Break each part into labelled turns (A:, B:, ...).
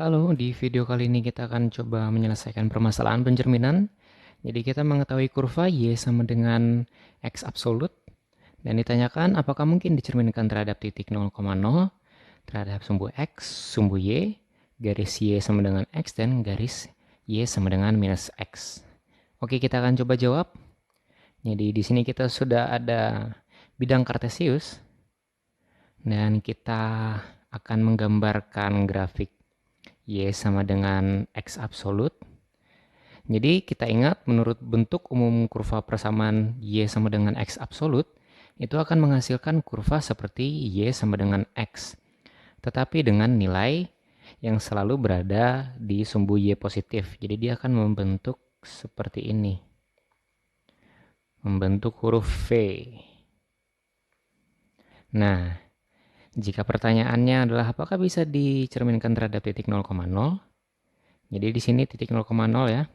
A: Halo, di video kali ini kita akan coba menyelesaikan permasalahan pencerminan. Jadi kita mengetahui kurva Y sama dengan X absolut. Dan ditanyakan apakah mungkin dicerminkan terhadap titik 0,0, terhadap sumbu X, sumbu Y, garis Y sama dengan X, dan garis Y sama dengan minus X. Oke, kita akan coba jawab. Jadi di sini kita sudah ada bidang kartesius. Dan kita akan menggambarkan grafik Y sama dengan X absolut. Jadi kita ingat menurut bentuk umum kurva persamaan Y sama dengan X absolut, itu akan menghasilkan kurva seperti Y sama dengan X. Tetapi dengan nilai yang selalu berada di sumbu Y positif. Jadi dia akan membentuk seperti ini. Membentuk huruf V. Nah, jika pertanyaannya adalah apakah bisa dicerminkan terhadap titik 0,0? Jadi di sini titik 0,0 ya.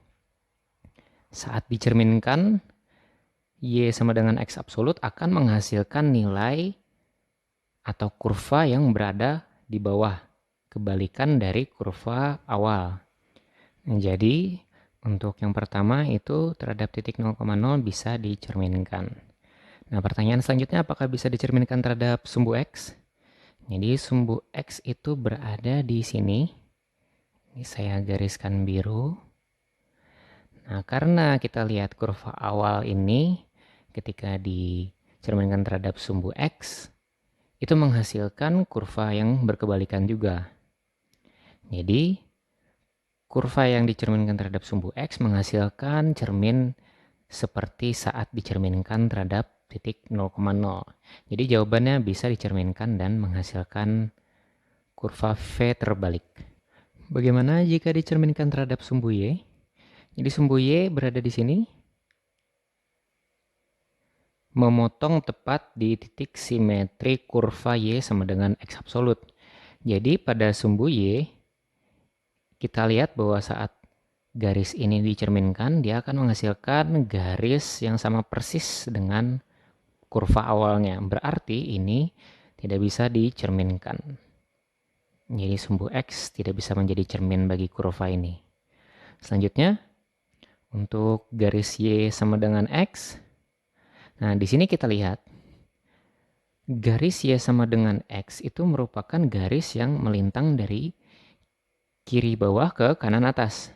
A: Saat dicerminkan, Y sama dengan X absolut akan menghasilkan nilai atau kurva yang berada di bawah. Kebalikan dari kurva awal. Jadi untuk yang pertama itu terhadap titik 0,0 bisa dicerminkan. Nah, pertanyaan selanjutnya apakah bisa dicerminkan terhadap sumbu X? Jadi sumbu X itu berada di sini. Ini saya gariskan biru. Nah, karena kita lihat kurva awal ini ketika dicerminkan terhadap sumbu X, itu menghasilkan kurva yang berkebalikan juga. Jadi, kurva yang dicerminkan terhadap sumbu X menghasilkan cermin seperti saat dicerminkan terhadap titik 0,0. Jadi jawabannya bisa dicerminkan dan menghasilkan kurva V terbalik. Bagaimana jika dicerminkan terhadap sumbu Y? Jadi sumbu Y berada di sini. Memotong tepat di titik simetri kurva Y sama dengan X absolut. Jadi pada sumbu Y, kita lihat bahwa saat garis ini dicerminkan, dia akan menghasilkan garis yang sama persis dengan kurva awalnya. Berarti ini tidak bisa dicerminkan. Jadi sumbu X tidak bisa menjadi cermin bagi kurva ini. Selanjutnya, untuk garis Y sama dengan X, nah di sini kita lihat garis Y sama dengan X itu merupakan garis yang melintang dari kiri bawah ke kanan atas.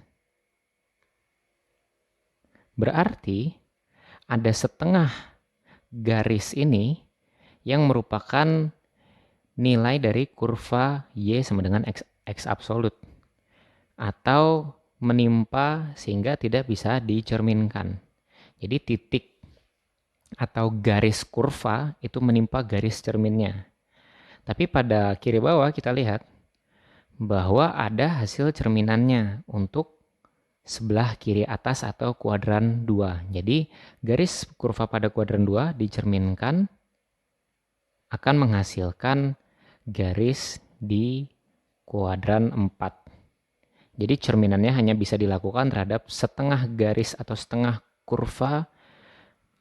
A: Berarti ada setengah garis ini yang merupakan nilai dari kurva Y sama dengan X absolut. Atau menimpa sehingga tidak bisa dicerminkan. Jadi titik atau garis kurva itu menimpa garis cerminnya. Tapi pada kiri bawah kita lihat bahwa ada hasil cerminannya untuk sebelah kiri atas atau kuadran 2. Jadi garis kurva pada kuadran 2 dicerminkan akan menghasilkan garis di kuadran 4. Jadi cerminannya hanya bisa dilakukan terhadap setengah garis atau setengah kurva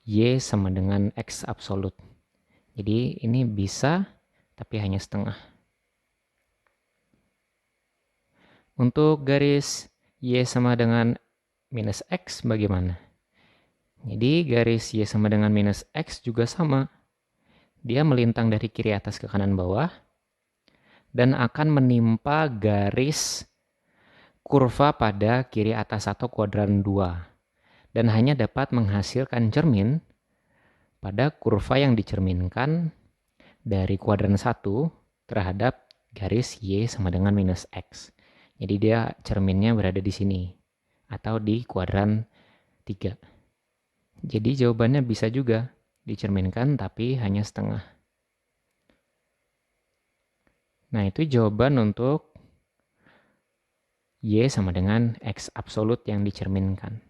A: Y sama dengan X absolut. Jadi ini bisa, tapi hanya setengah. Untuk garis Y sama dengan minus X bagaimana? Jadi garis Y sama dengan minus X juga sama. Dia melintang dari kiri atas ke kanan bawah. Dan akan menimpa garis kurva pada kiri atas atau kuadran 2 dan hanya dapat menghasilkan cermin pada kurva yang dicerminkan dari kuadran 1 terhadap garis Y sama dengan minus X. Jadi dia cerminnya berada di sini atau di kuadran 3. Jadi jawabannya bisa juga dicerminkan tapi hanya setengah. Nah, itu jawaban untuk Y sama dengan X absolut yang dicerminkan.